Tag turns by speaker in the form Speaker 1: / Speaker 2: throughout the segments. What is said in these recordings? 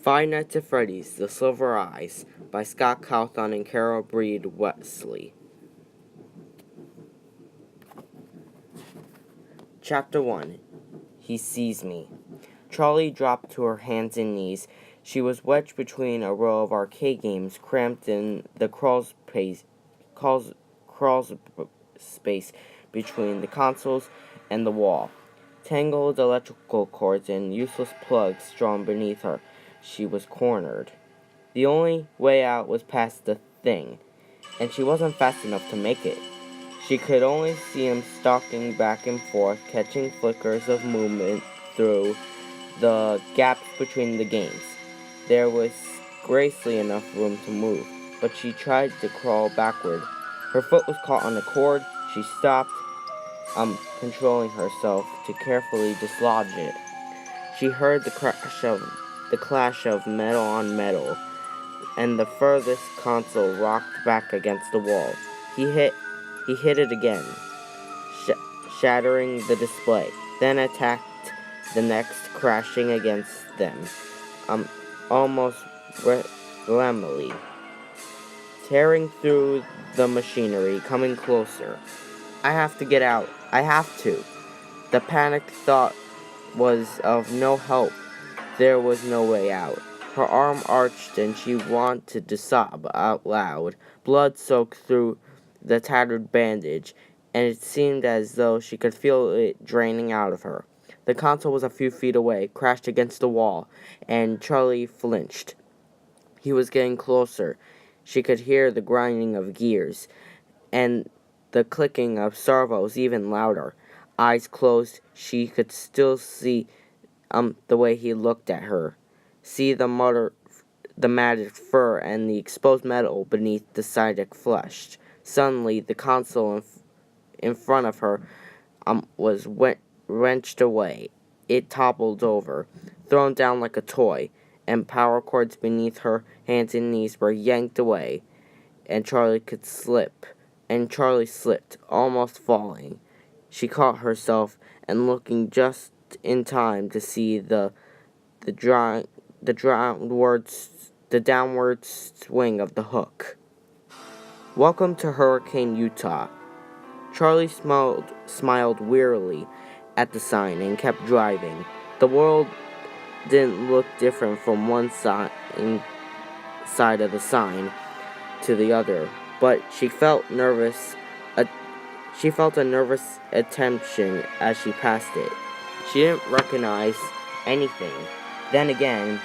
Speaker 1: Five Nights at Freddy's, The Silver Eyes by Scott Cawthon and Carol Breed Wesley. Chapter 1. He Sees Me. Charlie dropped to her hands and knees. She was wedged between a row of arcade games cramped in the crawl space between the consoles and the wall. Tangled electrical cords and useless plugs strewn beneath her. She was cornered. The only way out was past the thing, and she wasn't fast enough to make it. She could only see him stalking back and forth, catching flickers of movement through the gaps between the games. There was scarcely enough room to move, but she tried to crawl backward. Her foot was caught on a cord. She stopped, controlling herself to carefully dislodge it. She heard the clash of metal on metal, and the furthest console rocked back against the wall. He hit it again, shattering the display, then attacked the next, crashing against them, almost relentlessly, tearing through the machinery, coming closer. I have to get out. I have to. The panicked thought was of no help. There was no way out. Her arm arched and she wanted to sob out loud. Blood soaked through the tattered bandage, and it seemed as though she could feel it draining out of her. The console was a few feet away, crashed against the wall, and Charlie flinched. He was getting closer. She could hear the grinding of gears, and the clicking of servos even louder. Eyes closed, she could still see the way he looked at her. See the matted fur and the exposed metal beneath the sided flesh. Suddenly, the console in front of her was wrenched away. It toppled over, thrown down like a toy, and power cords beneath her hands and knees were yanked away, and Charlie slipped, almost falling. She caught herself, and looking just in time to see the downward swing of the hook. Welcome to Hurricane, Utah. Charlie smiled wearily at the sign and kept driving. The world didn't look different from one side of the sign to the other, but she felt a nervous attention as she passed it. She didn't recognize anything. Then again,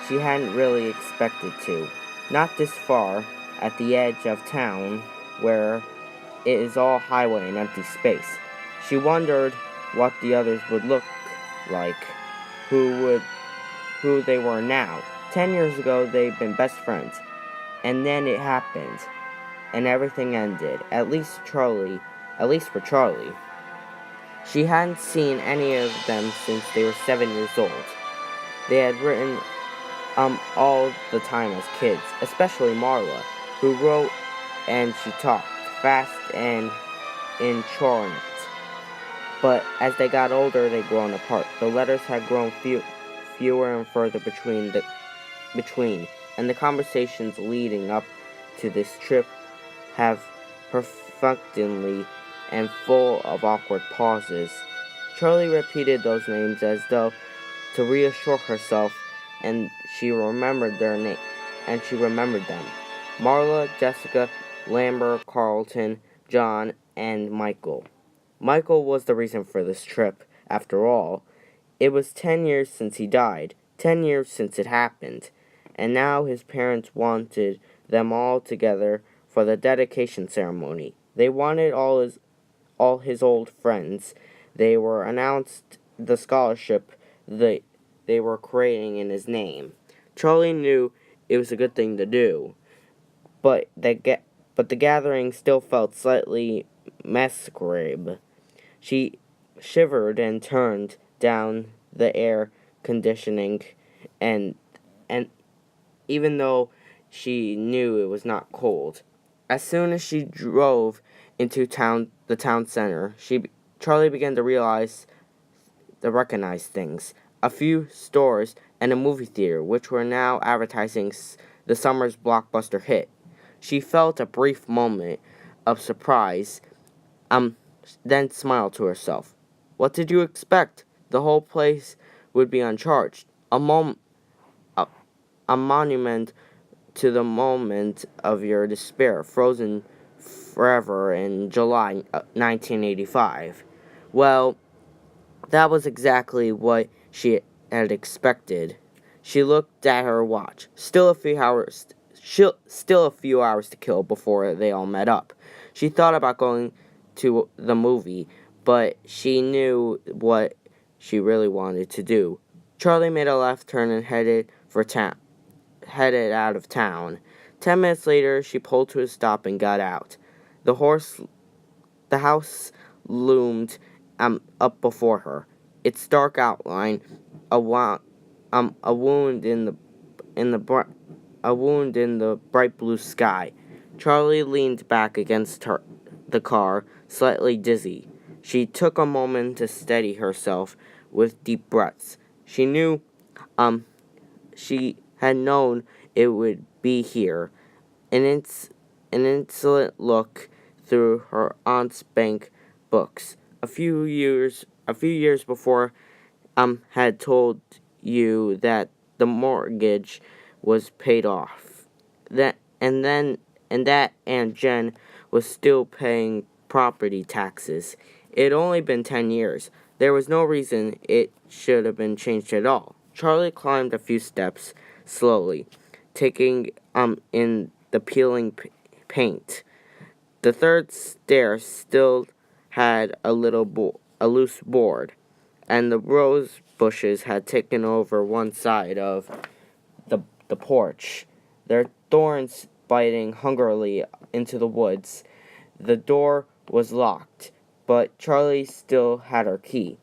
Speaker 1: she hadn't really expected to. Not this far, at the edge of town, where it is all highway and empty space. She wondered what the others would look like, who they were now. 10 years ago, they'd been best friends. And then it happened, and everything ended, at least for Charlie. She hadn't seen any of them since they were 7 years old. They had written all the time as kids, especially Marla, who wrote and she talked fast and introverted. But as they got older, they'd grown apart. The letters had grown fewer and further between, and the conversations leading up to this trip have perfectly and full of awkward pauses. Charlie repeated those names as though to reassure herself, and she remembered them. Marla, Jessica, Lambert, Carlton, John, and Michael. Michael was the reason for this trip, after all. It was 10 years since he died, 10 years since it happened, and now his parents wanted them all together for the dedication ceremony. They wanted all his old friends. They were announced the scholarship they were creating in his name. Charlie knew it was a good thing to do, but the gathering still felt slightly macabre. She shivered and turned down the air conditioning, and even though she knew it was not cold. As soon as she drove into the town center, Charlie began to recognize things. A few stores and a movie theater, which were now advertising the summer's blockbuster hit. She felt a brief moment of surprise, then smiled to herself. What did you expect? The whole place would be uncharged. A, a monument to the moment of your despair, frozen forever in July 1985. Well, that was exactly what she had expected. She looked at her watch. Still a few hours to kill before they all met up. She thought about going to the movie, but she knew what she really wanted to do. Charlie made a left turn and headed out of town. 10 minutes later, she pulled to a stop and got out. The house loomed up before her. Its dark outline, a wound in the bright blue sky. Charlie leaned back against the car, slightly dizzy. She took a moment to steady herself with deep breaths. She had known it would be here. An insolent look through her aunt's bank books. A few years before, had told you that the mortgage was paid off. That Aunt Jen was still paying property taxes. It had only been 10 years. There was no reason it should have been changed at all. Charlie climbed a few steps slowly, taking in the peeling paint. The third stair still had a loose board, and the rose bushes had taken over one side of the porch, their thorns biting hungrily into the woods. The door was locked, but Charlie still had her key.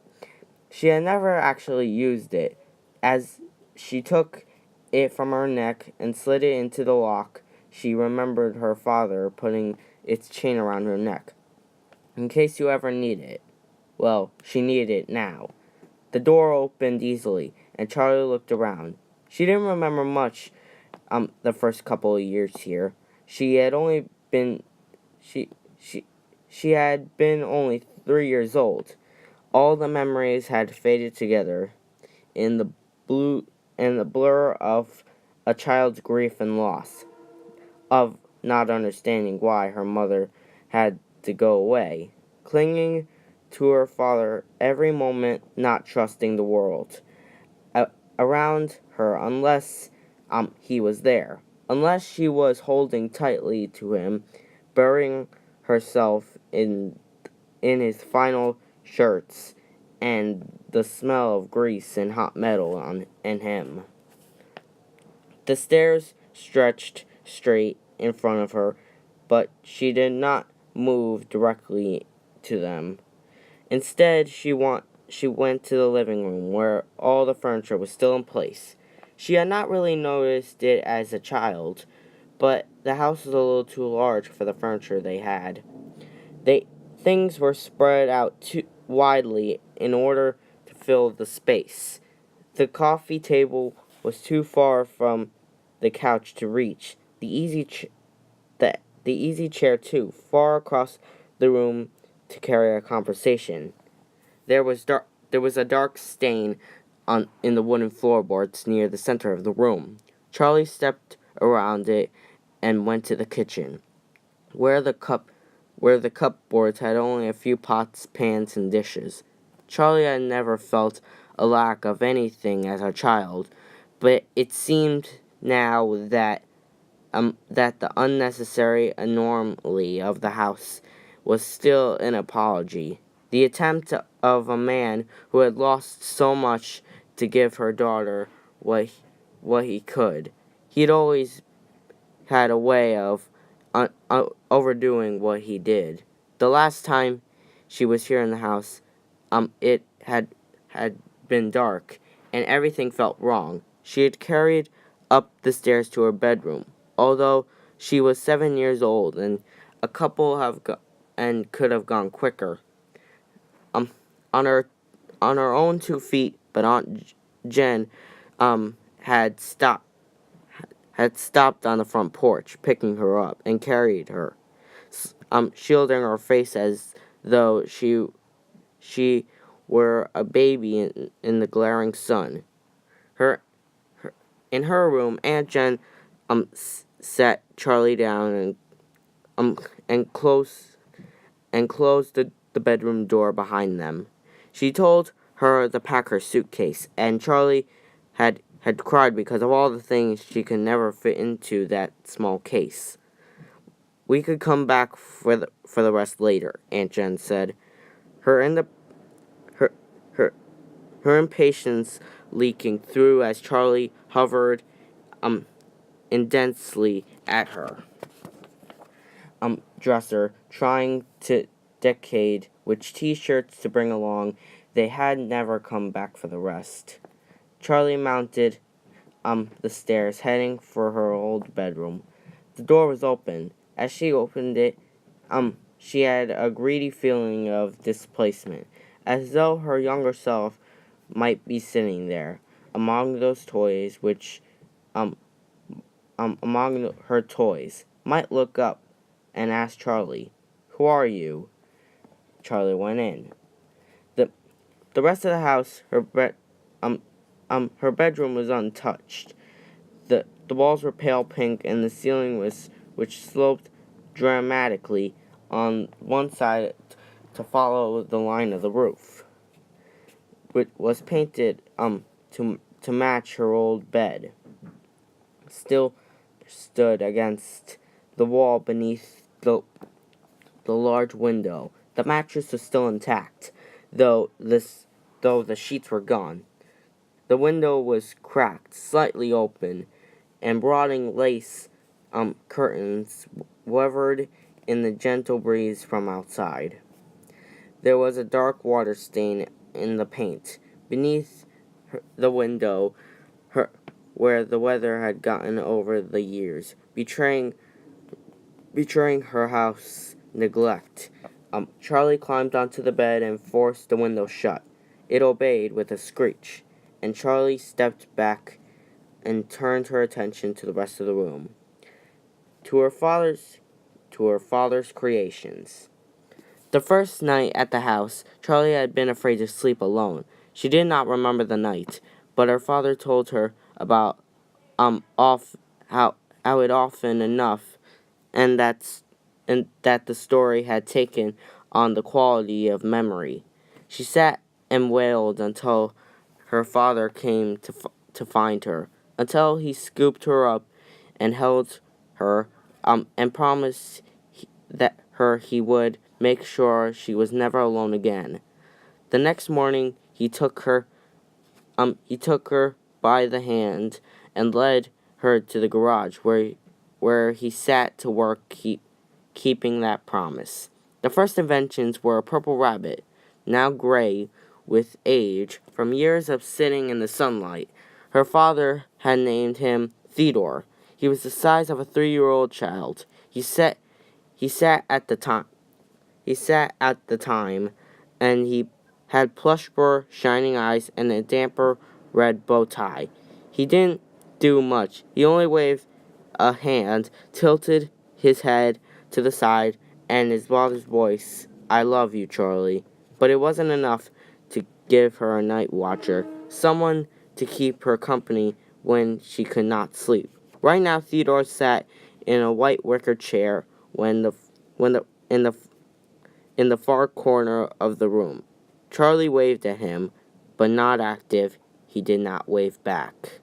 Speaker 1: She had never actually used it. As she took it from her neck and slid it into the lock, she remembered her father putting its chain around her neck, in case you ever need it. Well, she needed it now. The door opened easily, and Charlie looked around. She didn't remember much the first couple of years here. She had been only 3 years old. All the memories had faded together in the blur of a child's grief and loss, of not understanding why her mother had to go away, clinging to her father every moment, not trusting the world around her unless he was there, unless she was holding tightly to him, burying herself in his final shirts and the smell of grease and hot metal in him. The stairs stretched straight in front of her, but she did not move directly to them. Instead, she went to the living room, where all the furniture was still in place. She had not really noticed it as a child, but the house was a little too large for the furniture they had. Things were spread out too widely in order to fill the space. The coffee table was too far from the couch to reach. The easy chair too far across the room to carry a conversation. There was a dark stain in the wooden floorboards near the center of the room. Charlie stepped around it and went to the kitchen, where the cupboards had only a few pots, pans, and dishes. Charlie had never felt a lack of anything as a child, but it seemed now that the unnecessary anomaly of the house was still an apology. The attempt of a man who had lost so much to give her daughter what he could. He'd always had a way of overdoing what he did. The last time she was here in the house, it had been dark, and everything felt wrong. She had carried up the stairs to her bedroom, although she was 7 years old, and could have gone quicker. On her own 2 feet, but Aunt Jen had stopped on the front porch, picking her up, and carried her, shielding her face as though she were a baby in the glaring sun. Her, in her room, Aunt Jen sat Charlie down and closed the bedroom door behind them. She told her to pack her suitcase, and Charlie had cried because of all the things she could never fit into that small case. "We could come back for the rest later," Aunt Jen said, her in the her her her impatience leaking through as Charlie hovered intensely at her dresser, trying to decide which t-shirts to bring along. They had never come back for the rest. Charlie mounted the stairs, heading for her old bedroom. The door was open. As she opened it, she had a greedy feeling of displacement, as though her younger self might be sitting there among those toys which among her toys, might look up and ask Charlie, "Who are you?" Charlie went in. The rest of the house, her bedroom was untouched. The walls were pale pink, and the ceiling which sloped dramatically on one side to follow the line of the roof, which was painted to match her old bed, still stood against the wall beneath the large window. The mattress was still intact, though the sheets were gone. The window was cracked, slightly open, and broadening lace curtains wavered in the gentle breeze from outside. There was a dark water stain in the paint beneath the window, where the weather had gotten over the years, betraying her house neglect. Charlie climbed onto the bed and forced the window shut. It obeyed with a screech, and Charlie stepped back and turned her attention to the rest of the room, to her father's creations. The first night at the house, Charlie had been afraid to sleep alone. She did not remember the night, but her father told her about how it often enough, and that the story had taken on the quality of memory. She sat and wailed until her father came to find her, until he scooped her up and held her, and promised he would make sure she was never alone again. The next morning he took her by the hand and led her to the garage, where he sat to work keeping that promise. The first inventions were a purple rabbit, now gray with age from years of sitting in the sunlight. Her father had named him Theodore. He was the size of a 3-year-old child. He sat at the time, and he had plush fur, shining eyes, and a damper red bow tie. He didn't do much. He only waved a hand, tilted his head to the side, and his father's voice, "I love you, Charlie." But it wasn't enough to give her a night watcher, someone to keep her company when she could not sleep. Right now, Theodore sat in a white wicker chair in the far corner of the room. Charlie waved at him, but not active. He did not wave back.